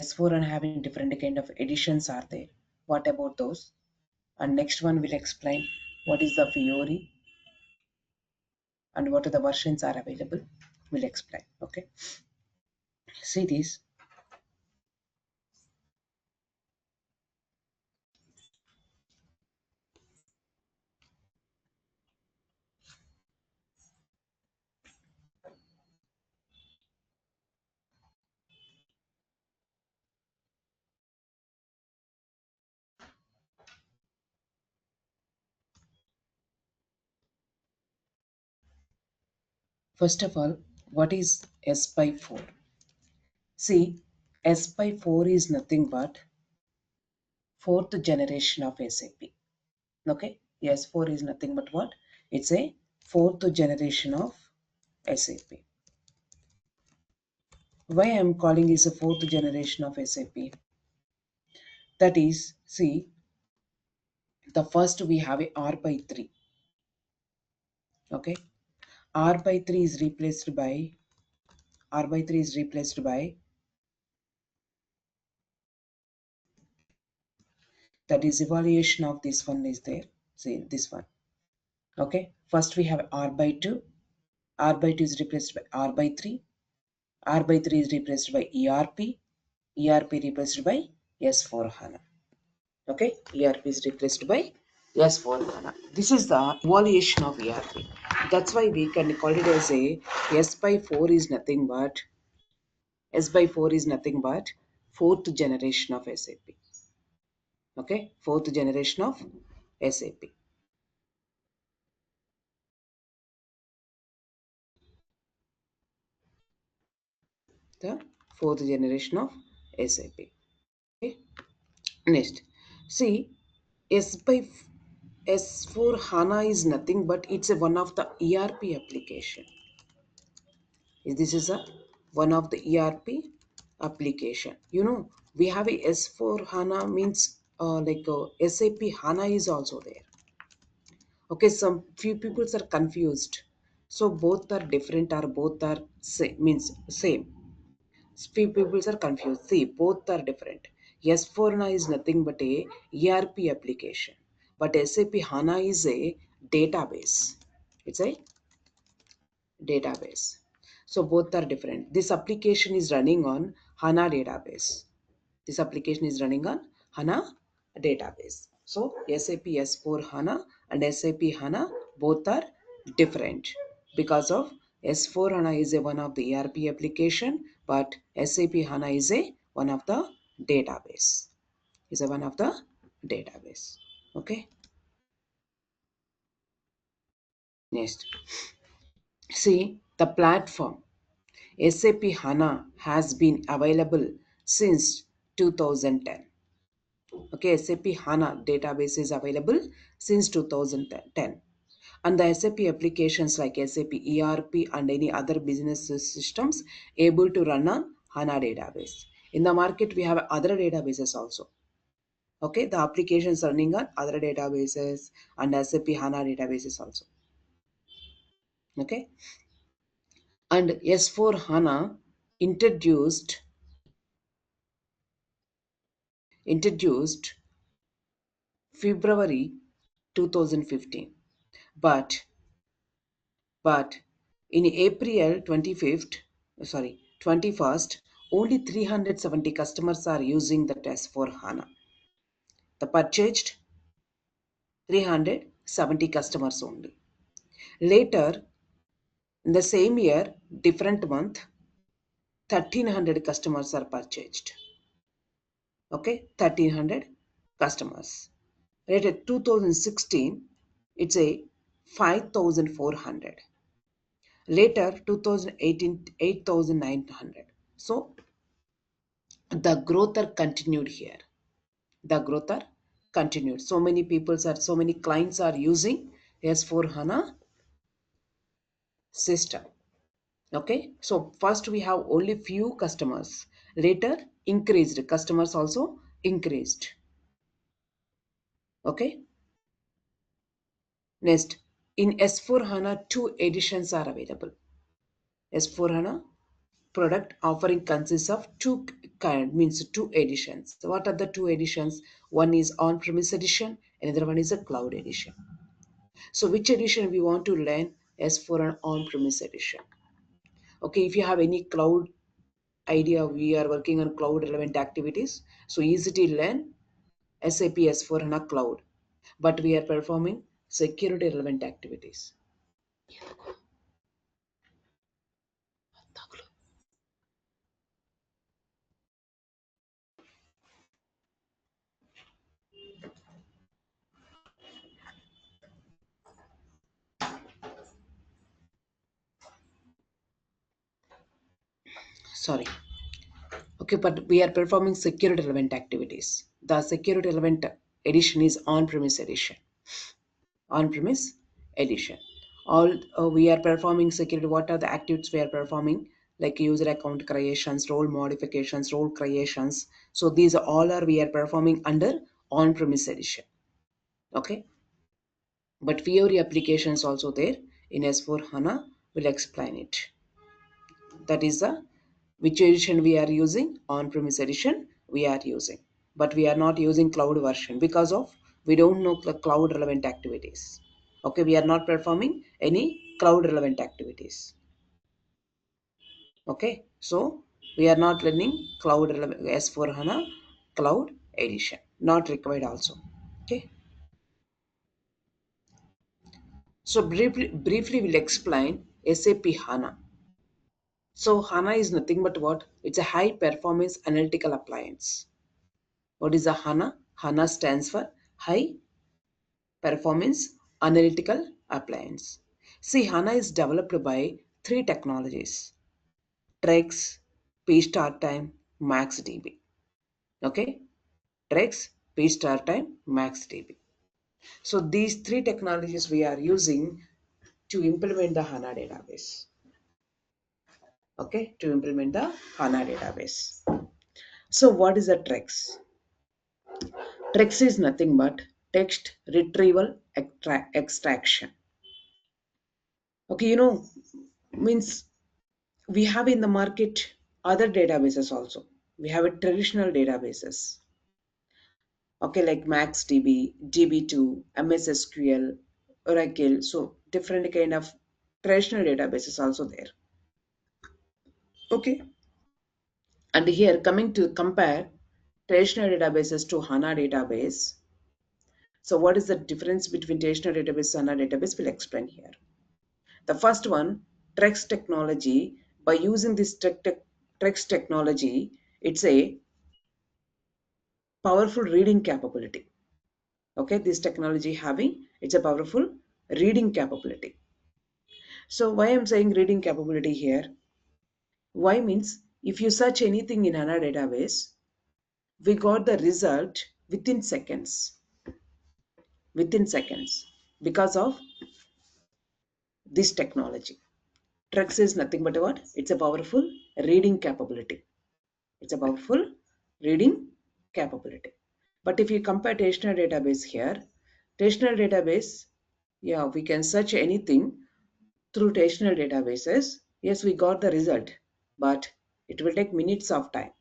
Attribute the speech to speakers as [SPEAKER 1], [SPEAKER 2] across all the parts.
[SPEAKER 1] S4 and having different kind of editions are there. What about those? And next one will explain what is the Fiori and what are the versions are available. We'll explain. Okay. See this. First of all, what is S by 4? See, S by 4 is nothing but fourth generation of SAP. Okay, S4 is nothing but what? It's a fourth generation of SAP. Why I am calling is a fourth generation of SAP? That is, see, the first we have a R by 3. Okay, R by 3 is replaced by R by 3 is replaced by, that is evaluation of this one is there. See this one. Okay, first we have R by 2. R by 2 is replaced by R by 3. R by 3 is replaced by ERP. ERP replaced by S4 HANA. Okay, ERP is replaced by S4 HANA. This is the evaluation of ERP. That's why we can call it as a S by 4 is nothing but S by 4 is nothing but fourth generation of SAP. Okay, fourth generation of SAP. The fourth generation of SAP. Okay. Next, see, S by S4 HANA is nothing but it's a one of the ERP application. This is a one of the ERP application. You know, we have a S4 HANA means SAP HANA is also there. Okay, some few people are confused. So both are different or both are same, means same. Few people are confused. See, both are different. S4 HANA is nothing but a ERP application, but SAP HANA is a database. It's a database. So both are different. This application is running on HANA database. This application is running on HANA database. So SAP S4 HANA and SAP HANA both are different because of S4 HANA is a one of the ERP application, but SAP HANA is a one of the database. Is a one of the database. Okay. Next, see the platform. SAP HANA has been available since 2010. Okay, SAP HANA database is available since 2010. And the SAP applications like SAP ERP and any other business systems able to run on HANA database. In the market, we have other databases also. Okay, the applications running on other databases and SAP HANA databases also. Okay, and S4 HANA introduced February 2015, but but in April 21st, only 370 customers are using the test for HANA. The purchased 370 customers only. Later, in the same year, different month, 1300 customers are purchased. Okay, 1300 customers. Later, 2016, it's a 5400. Later, 2018, 8900. So, the growth are continued here. The growth are continued. So many clients are using S4 HANA system. Okay, so first we have only few customers. Later, increased. Customers also increased. Okay, next, in S4 HANA, two editions are available. S4 HANA product offering consists of two kind means two editions. So what are the two editions? One is on-premise edition, another one is a cloud edition. So which edition we want to learn as for an on-premise edition? Okay, if you have any cloud idea, we are working on cloud relevant activities. So easy to learn SAP S/4HANA Cloud, but we are performing security relevant activities. Sorry. Okay, but we are performing security relevant activities. The security relevant edition is on-premise edition. On-premise edition. All we are performing security. What are the activities we are performing? Like user account creations, role modifications, role creations. So these all are we are performing under on-premise edition. Okay, but Fiori applications also there in S4 HANA. Will explain it. That is the which edition we are using. On-premise edition we are using, but we are not using cloud version because of we don't know the cloud relevant activities. Okay, we are not performing any cloud relevant activities. Okay, so we are not learning cloud relevant S4 HANA cloud edition, not required also. Okay, so briefly we'll explain SAP HANA. So HANA is nothing but what? It's a high performance analytical appliance. What is a HANA? HANA stands for High Performance Analytical Appliance. See, HANA is developed by three technologies: Trex, P start time, MaxDB. Okay? Trex, P start time, MaxDB. So these three technologies we are using to implement the HANA database. Okay? To implement the HANA database. So what is a Trex? Trex is nothing but text retrieval extraction. Okay, means we have in the market other databases also. We have a traditional databases. Okay, like MaxDB, DB2, MS SQL, Oracle. So different kind of traditional databases also there. Okay, and here coming to compare traditional databases to HANA database. So what is the difference between traditional database and HANA database? We'll explain here. The first one, Trex technology. By using this Trex technology, it's a powerful reading capability. Okay, this technology having it's a powerful reading capability. So why I'm saying reading capability here? Why means if you search anything in HANA database, we got the result within seconds. Within seconds, because of this technology. Trex is nothing but what? It's a powerful reading capability. It's a powerful reading capability. But if you compare traditional database here, traditional database, yeah, we can search anything through traditional databases. Yes, we got the result, but it will take minutes of time.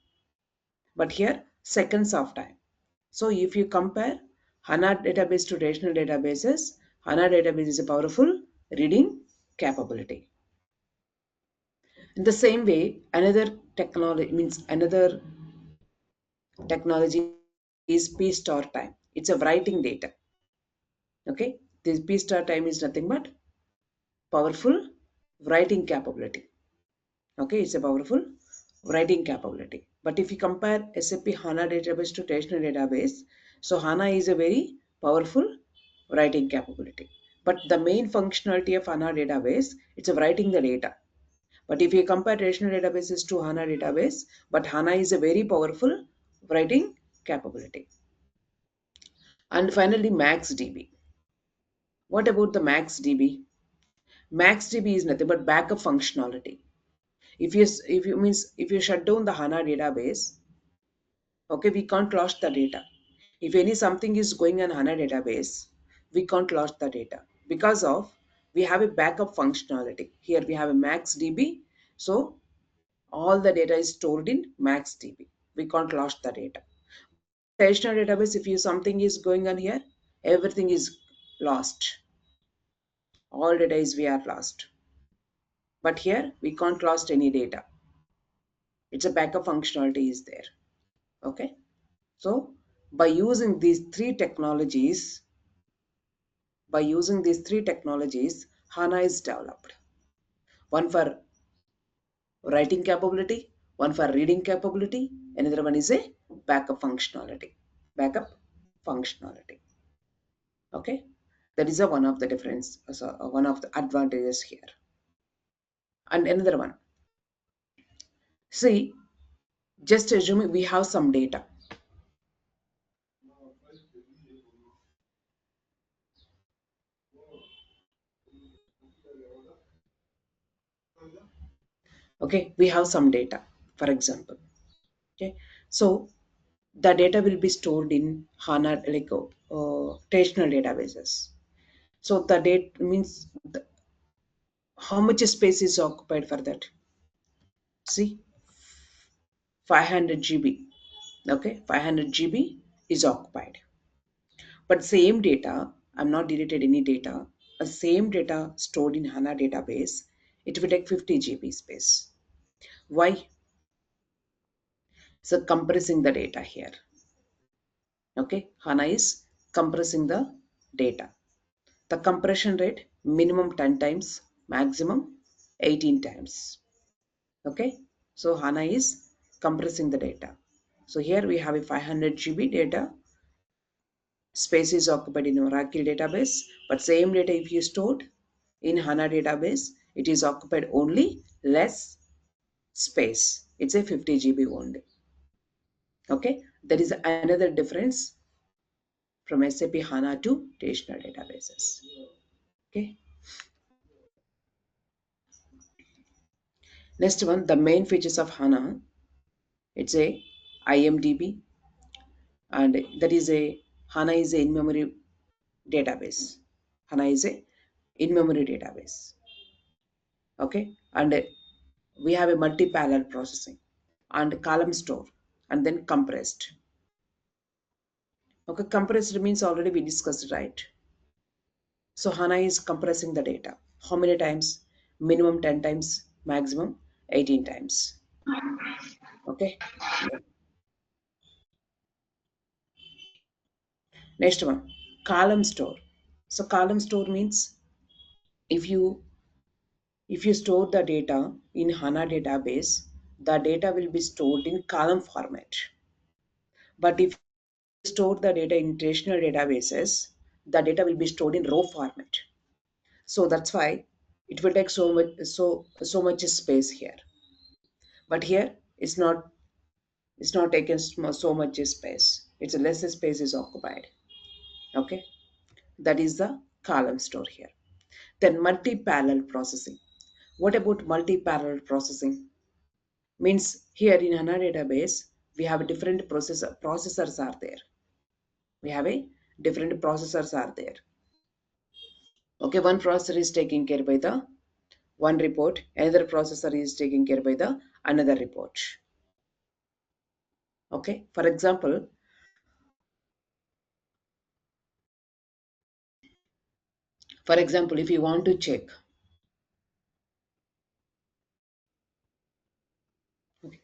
[SPEAKER 1] But here, seconds of time. So if you compare HANA database to traditional databases, HANA database is a powerful reading capability. In the same way, another technology means another technology is P star time. It's a writing data. Okay, this P star time is nothing but powerful writing capability. Okay, it's a powerful writing capability. But if you compare SAP HANA database to traditional database, so HANA is a very powerful writing capability. But the main functionality of HANA database, it's a writing the data. But if you compare traditional databases to HANA database, but HANA is a very powerful writing capability. And finally, MaxDB. What about the MaxDB? MaxDB is nothing but backup functionality. If you shut down the HANA database, okay, we can't lose the data. If any something is going on HANA database, we can't lose the data because of we have a backup functionality. Here we have a MaxDB, so all the data is stored in MaxDB. we can't lost the data. Traditional database, if you something is going on here, everything is lost. All data is we are lost. But here we can't lost any data. It's a backup functionality is there. Okay. So by using these three technologies, HANA is developed. One for writing capability, one for reading capability, another one is a backup functionality. Backup functionality. Okay, that is a one of the difference, so one of the advantages here. And another one, see, just assuming we have some data. Okay, we have some data, for example. Okay, so the data will be stored in HANA, like traditional databases. So the date means how much space is occupied for that? See, 500 GB. Okay, 500 GB is occupied. But same data, I'm not deleted any data. A same data stored in HANA database, it will take 50 GB space. Why? So compressing the data here. Okay, HANA is compressing the data. The compression rate minimum 10 times, maximum 18 times. Okay, so HANA is compressing the data. So here we have a 500 GB data. Space is occupied in Oracle database, but same data if you stored in HANA database, it is occupied only less space. It's a 50 GB only. Okay, there is another difference from SAP HANA to traditional databases. Okay, next one, the main features of HANA. It's a IMDB, and that is a HANA is a in-memory database. HANA is a in-memory database. Okay, and we have a multi-parallel processing and column store and then compressed. Okay, compressed means already we discussed, right? So HANA is compressing the data. How many times? Minimum 10 times, maximum 18 times. Okay. Next one, column store. So column store means if you store the data in HANA database, the data will be stored in column format. But if you store the data in traditional databases, the data will be stored in row format. So that's why it will take so much space here. But here it's not taken so much space. It's less space is occupied. Okay, that is the column store here. Then multi-parallel processing. What about multi-parallel processing? Means here in HANA database we have different processors are there. We have a different processors are there. Okay, one processor is taking care by the one report, another processor is taking care by the another report. Okay, for example, if you want to check, okay,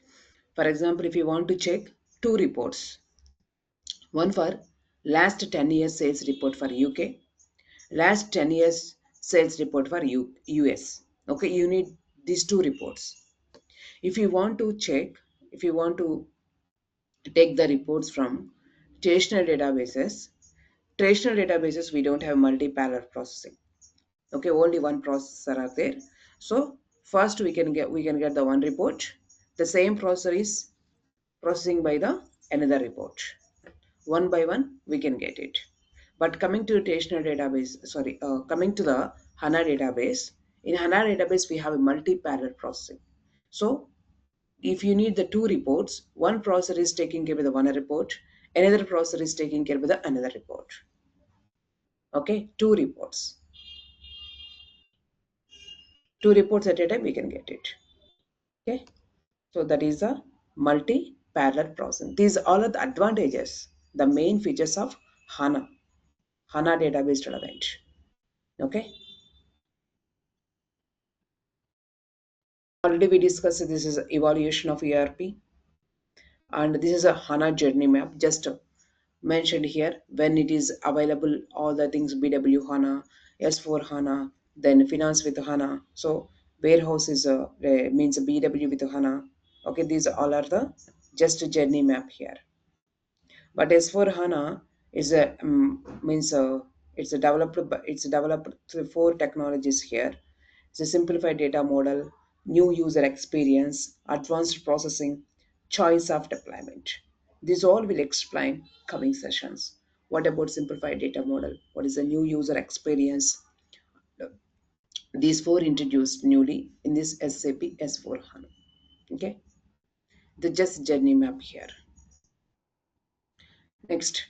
[SPEAKER 1] for example, if you want to check two reports, one for last 10 years sales report for UK, last 10 years sales report for US. Okay, you need these two reports. If you want to check, if you want to take the reports from traditional databases, we don't have multi-parallel processing. Okay, only one processor are there. So first we can get the one report. The same processor is processing by the another report. One by one we can get it. But coming to traditional database, sorry, coming to the HANA database, in HANA database we have a multi-parallel processing. So if you need the two reports, one processor is taking care of the one report, another processor is taking care of the another report. Okay, two reports at a time we can get it. Okay, so that is a multi parallel processing. These all are the advantages, the main features of HANA database relevant. Okay. Already we discussed this is evaluation of ERP, and this is a HANA journey map. Just mentioned here when it is available, all the things BW HANA, S4 HANA, then finance with HANA. So warehouse is means BW with HANA. Okay, these all are the just a journey map here. But S4 HANA is a means it's developed through four technologies here. It's a simplified data model, new user experience, advanced processing, choice of deployment. This all will explain coming sessions. What about simplified data model? What is the new user experience? These four introduced newly in this SAP S4 HANA. Okay, the just journey map here. Next,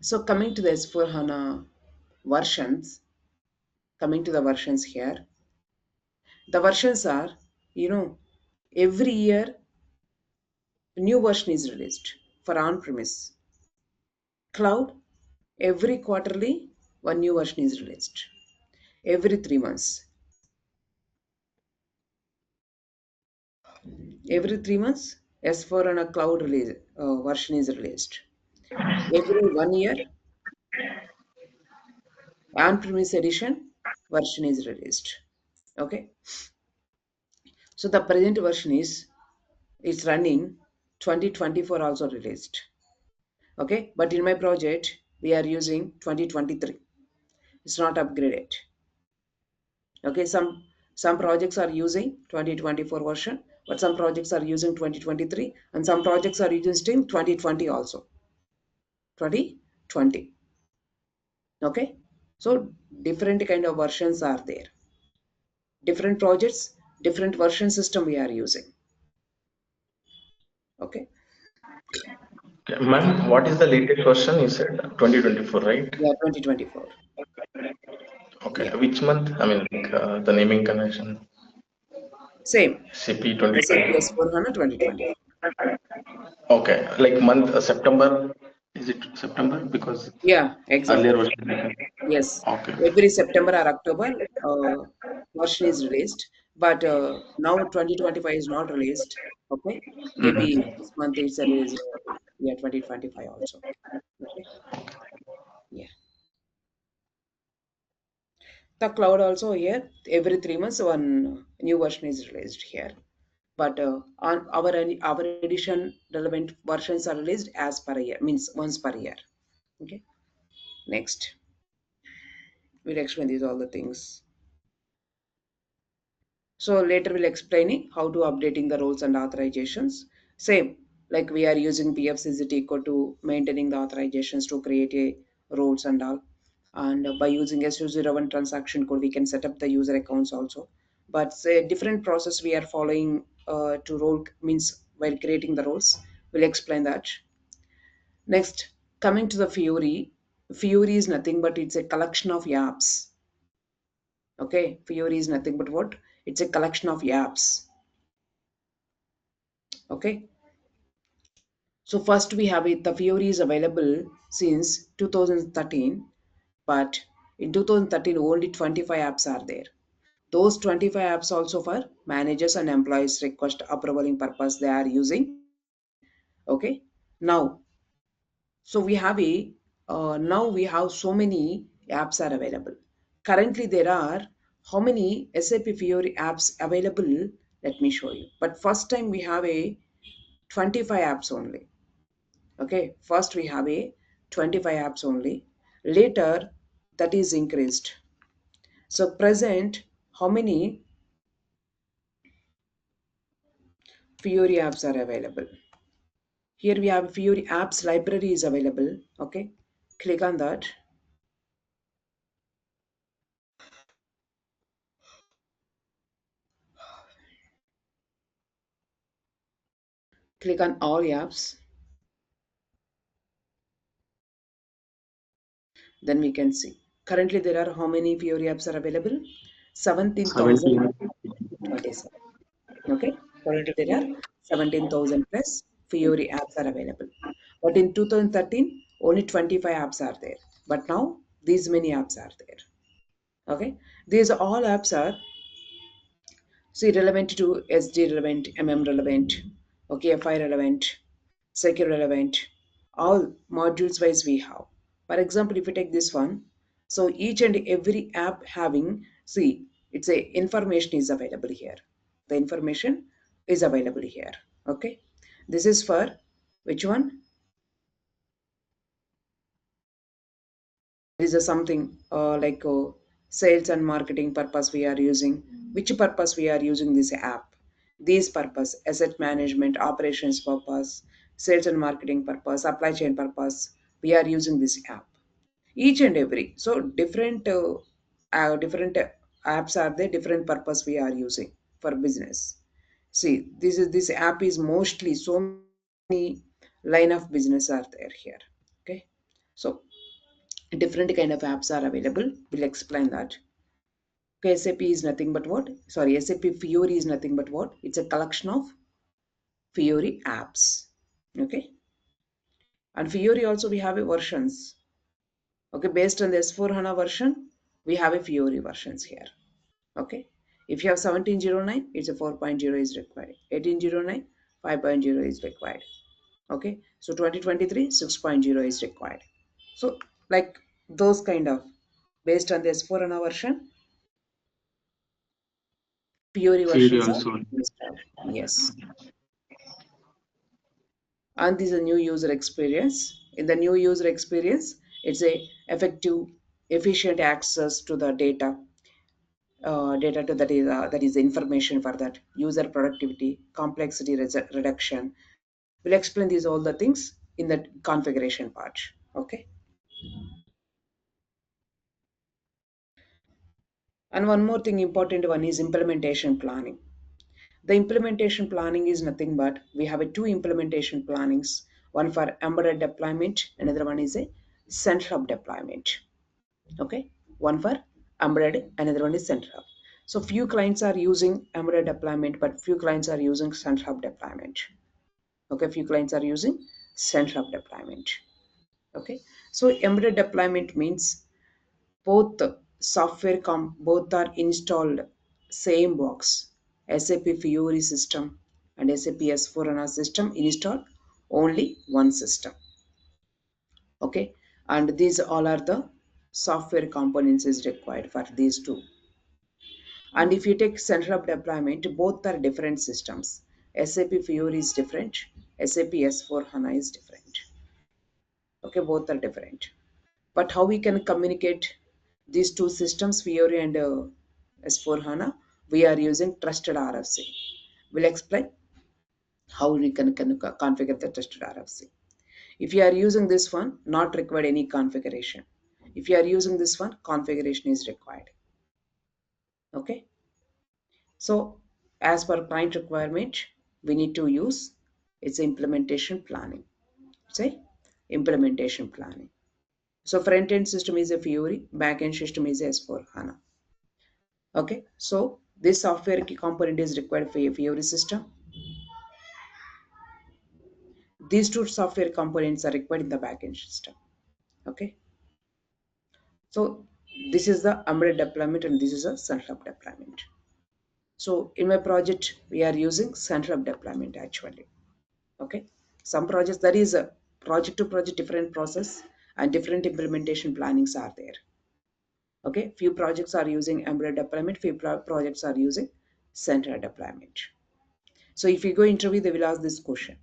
[SPEAKER 1] so coming to the S4 HANA versions, coming to the versions here, the versions are, you know, every year a new version is released for on-premise. Cloud, every quarterly one new version is released. Every 3 months. Every 3 months, S4 and a cloud release version is released. Every 1 year, on-premise edition version is released. Okay. So the present version is it's running 2024 also released. Okay, but in my project we are using 2023. It's not upgraded. Okay, some projects are using 2024 version, but some projects are using 2023, and some projects are using 2020 also. 2020. Okay, so different kind of versions are there. Different projects, different version system we are using. Okay.
[SPEAKER 2] Okay. Ma'am, what is the latest version? You said 2024, right?
[SPEAKER 1] Yeah, 2024.
[SPEAKER 2] Okay.
[SPEAKER 1] Yeah,
[SPEAKER 2] Which month? I mean, like, the naming convention.
[SPEAKER 1] same.
[SPEAKER 2] CP
[SPEAKER 1] SAP
[SPEAKER 2] 2020.
[SPEAKER 1] S4HANA 2024.
[SPEAKER 2] Okay. Like month September. Is it September? Because
[SPEAKER 1] Yeah,
[SPEAKER 2] earlier
[SPEAKER 1] exactly.
[SPEAKER 2] version.
[SPEAKER 1] Yes,
[SPEAKER 2] Okay.
[SPEAKER 1] every September or October version is released, but now 2025 is not released. Okay, maybe
[SPEAKER 2] Mhm.
[SPEAKER 1] this month it's released. Yeah, 2025 also. Okay, yeah. The cloud also here every 3 months one new version is released here, but on our edition relevant versions are released as per year, means once per year. Okay, next we'll explain these all the things. So later we'll explaining how to updating the roles and authorizations. Same, like we are using PFCCT equal to maintaining the authorizations to create a roles and all. And by using SU01 transaction code, we can set up the user accounts also. But say different process we are following to role means while creating the roles. We'll explain that. Next, coming to the Fiori. Fiori is nothing but it's a collection of apps. Okay, Fiori is nothing but what? It's a collection of apps. Okay, so first we have it. The Fiori is available since 2013, but in 2013 only 25 apps are there. Those 25 apps also for managers and employees request approvaling purpose they are using. Okay, now so we have a now we have so many apps are available. Currently there are how many SAP Fiori apps available? Let me show you. But first time we have a 25 apps only. Okay, first we have a 25 apps only. Later that is increased. So present how many Fiori apps are available? Here we have Fiori apps library is available. Okay, click on that. Click on all apps. Then we can see. Currently there are how many Fiori apps are available?
[SPEAKER 2] 17.
[SPEAKER 1] 17,027. Okay, currently there are 17,000 plus Fiori apps are available. But in 2013, only 25 apps are there. But now these many apps are there. Okay, these all apps are see relevant to SD relevant, MM relevant, okay, FI relevant, secure relevant, all modules wise we have. For example, if you take this one, so each and every app having, see, it's a information is available here. The information is available here. Okay. This is for which one? Is a something like sales and marketing purpose we are using. Which purpose we are using this app? These purpose: asset management, operations purpose, sales and marketing purpose, supply chain purpose. We are using this app. Each and every so different apps are there. Different purpose we are using for business. See, this app is mostly so many line of business are there here. Okay, so different kind of apps are available. We'll explain that. Okay, SAP is nothing but what? Sorry, SAP Fiori is nothing but what? It's a collection of Fiori apps. Okay, and Fiori also we have a versions. Okay, based on the S4 HANA version, we have a Fiori versions here. Okay, if you have 1709, it's a 4.0 is required. 1809, 5.0 is required. Okay, so 2023, 6.0 is required. So, like those kind of based on the S4 HANA version, Fiori
[SPEAKER 2] Theory
[SPEAKER 1] versions are
[SPEAKER 2] also.
[SPEAKER 1] installed. Yes. And this is a new user experience. In the new user experience, it's a effective, efficient access to the data to that is information for that user productivity, complexity reduction. We'll explain these all the things in the configuration part. Okay. And one more thing important one is implementation planning. The implementation planning is nothing but we have a two implementation plannings, one for embedded deployment, another one is a center hub deployment. Okay, one for embedded, another one is center hub. So few clients are using embedded deployment, but few clients are using center hub deployment. Okay, few clients are using center hub deployment. Okay, so embedded deployment means both both are installed same box. SAP Fiori system and SAP S4HANA system installed only one system. Okay, and these all are the software components is required for these two. And if you take center of deployment, both are different systems. SAP Fiori is different. SAP S4HANA is different. Okay, both are different. But how we can communicate these two systems, Fiori and S4 HANA, we are using trusted RFC. We'll explain how we can configure the trusted RFC. If you are using this one, not required any configuration. If you are using this one, configuration is required. Okay. So as per client requirement, we need to use its implementation planning. Say implementation planning. So front end system is a Fiori, back end system is S4 HANA. Okay, so this software key component is required for your system. These two software components are required in the backend system. Okay, so this is the embedded deployment and this is a center of deployment. So in my project, we are using center of deployment actually. Okay, some projects that is a project to project different process and different implementation plannings are there. Okay, few projects are using embedded deployment, few projects are using center deployment. So if you go interview, they will ask this question: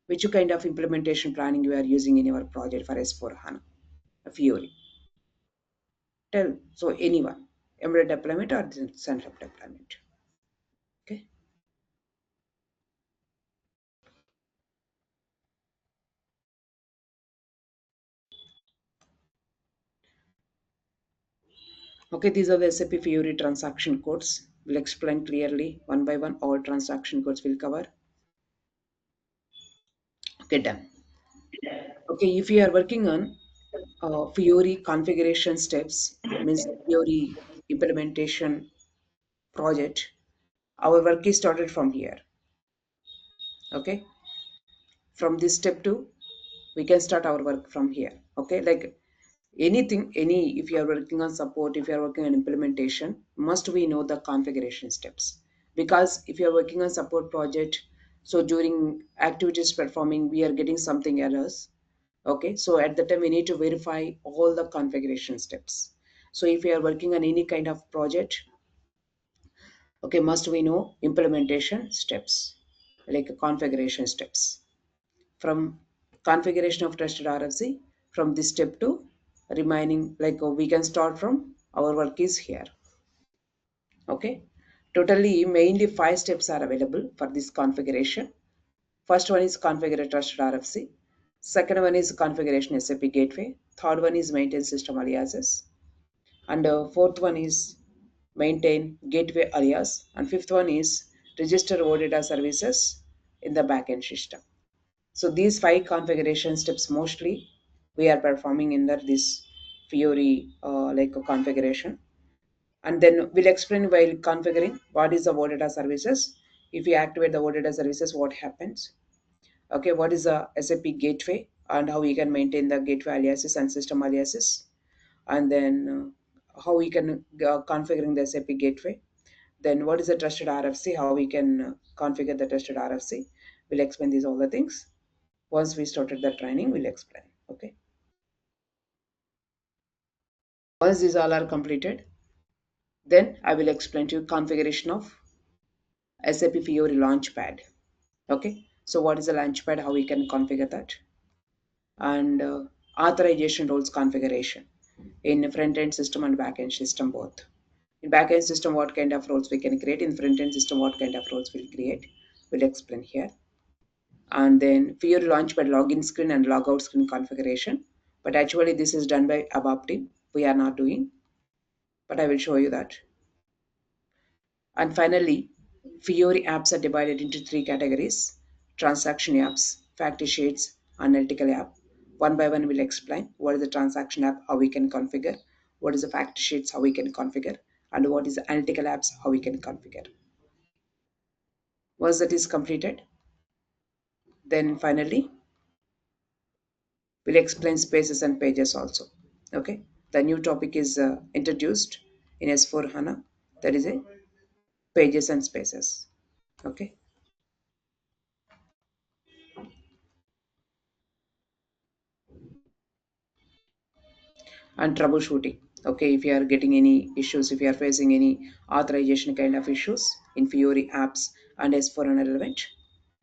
[SPEAKER 1] which kind of implementation planning you are using in your project for S4 HANA? Fiori. Tell so anyone, embedded deployment or center of deployment. Okay. Okay, these are the SAP Fiori transaction codes. We'll explain clearly one by one. All transaction codes will cover. Okay, done. Okay, if you are working on Fiori configuration steps, means Fiori implementation project, our work is started from here. Okay, from this step 2 we can start our work from here. Okay, like anything, any, if you are working on support, if you are working on implementation, must we know the configuration steps? Because if you are working on support project, so during activities performing we are getting something errors. Okay, so at the time we need to verify all the configuration steps. So if you are working on any kind of project, okay, must we know implementation steps, like configuration steps. From configuration of trusted RFC, from this step to remaining, like we can start from our work is here. Okay, totally mainly 5 steps are available for this configuration. First one is configure a trusted RFC. Second one is configuration SAP gateway. Third one is maintain system aliases. And fourth one is maintain gateway alias. And fifth one is register OData services in the backend system. So these 5 configuration steps mostly we are performing under this Fiori like a configuration. And then we'll explain while configuring what is the OData services. If you activate the OData services, what happens? Okay, what is the SAP gateway and how we can maintain the gateway aliases and system aliases, and then how we can configuring the SAP gateway. Then what is the trusted RFC? How we can configure the trusted RFC? We'll explain these all the things. Once we started the training, we'll explain. Okay. Once these all are completed, then I will explain to you configuration of SAP Fiori Launchpad. Okay. So what is the Launchpad? How we can configure that? And authorization roles configuration in front-end system and back-end system both. In back-end system, what kind of roles we can create. In front-end system, what kind of roles we'll create. We'll explain here. And then Fiori Launchpad login screen and logout screen configuration. But actually, this is done by ABAP team. We are not doing, but I will show you that. And finally, Fiori apps are divided into 3 categories: transaction apps, fact sheets, analytical app. One by one, we'll explain what is the transaction app, how we can configure, what is the fact sheets, how we can configure, and what is the analytical apps, how we can configure. Once that is completed, then finally, we'll explain spaces and pages also. Okay, the new topic is introduced in S4 HANA, that is a pages and spaces. Okay. And troubleshooting. Okay, if you are getting any issues, if you are facing any authorization kind of issues in Fiori apps and S4 and relevant,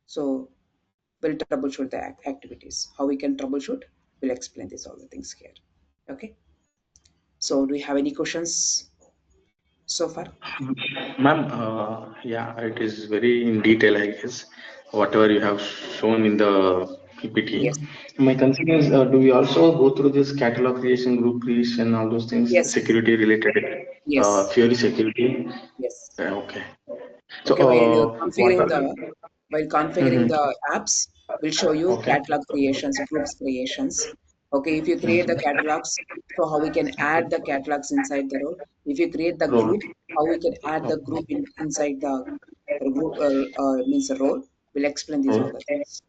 [SPEAKER 1] so we'll troubleshoot the activities. How we can troubleshoot, we'll explain this all the things here. Okay. So do you have any questions so far?
[SPEAKER 2] Ma'am, yeah, it is very in detail, I guess, whatever you have shown in the PPT.
[SPEAKER 1] Yes.
[SPEAKER 2] My concern is, do we also go through this catalog creation, group creation, all those things,
[SPEAKER 1] Yes.
[SPEAKER 2] security related,
[SPEAKER 1] Yes.
[SPEAKER 2] Fiori security?
[SPEAKER 1] Yes.
[SPEAKER 2] Okay. So,
[SPEAKER 1] Okay, while
[SPEAKER 2] what
[SPEAKER 1] configuring
[SPEAKER 2] are?
[SPEAKER 1] the
[SPEAKER 2] Mhm.
[SPEAKER 1] apps, will show you
[SPEAKER 2] Okay.
[SPEAKER 1] catalog creations, groups creations. Okay, if you create the catalogs, so how we can add the catalogs inside the role. If you create the
[SPEAKER 2] Role.
[SPEAKER 1] group, how we can add the
[SPEAKER 2] Okay.
[SPEAKER 1] group inside the group, means a role. We'll explain these all
[SPEAKER 2] Role.
[SPEAKER 1] the things.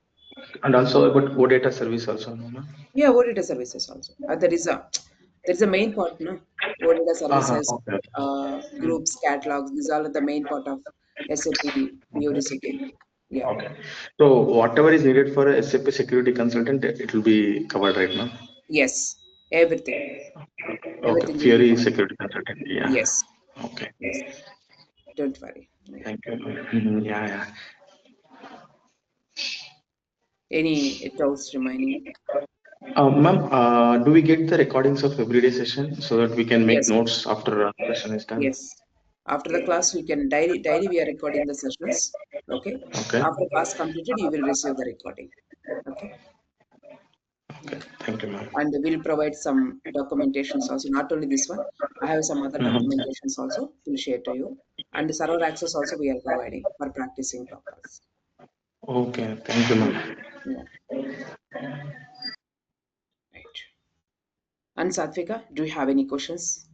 [SPEAKER 2] And also about OData service also, no, ma'am?
[SPEAKER 1] Yeah, OData services also. There is a main part, no? OData
[SPEAKER 2] Uh-huh.
[SPEAKER 1] services,
[SPEAKER 2] Okay. Mm.
[SPEAKER 1] groups, catalogs. These are the main part of SAP POD security. Yeah.
[SPEAKER 2] Okay. So whatever is needed for a SAP security consultant, it will be covered, right, ma'am?
[SPEAKER 1] Yes. Everything.
[SPEAKER 2] Okay.
[SPEAKER 1] Everything will be
[SPEAKER 2] Fiori
[SPEAKER 1] covered.
[SPEAKER 2] security consultant. Yeah.
[SPEAKER 1] Yes.
[SPEAKER 2] Okay.
[SPEAKER 1] Yes. Don't worry. Yeah.
[SPEAKER 2] Thank you. Mhm. Yeah, yeah.
[SPEAKER 1] Any doubts remaining?
[SPEAKER 2] Ma'am, do we get the recordings of everyday session so that we can make
[SPEAKER 1] Yes.
[SPEAKER 2] notes after session is done?
[SPEAKER 1] Yes. After the class, we can daily we are recording the sessions. Okay.
[SPEAKER 2] Okay.
[SPEAKER 1] After class completed, you will receive the recording. Okay.
[SPEAKER 2] Okay. Thank you, ma'am.
[SPEAKER 1] And we'll provide some documentations also. Not only this one, I have some other
[SPEAKER 2] Mhm.
[SPEAKER 1] documentations also to share to you. And the server access also we are providing for practicing purpose.
[SPEAKER 2] Okay. Thank you,
[SPEAKER 1] Mm.
[SPEAKER 2] ma'am.
[SPEAKER 1] Yeah. Right. And Satvika, do you have any questions?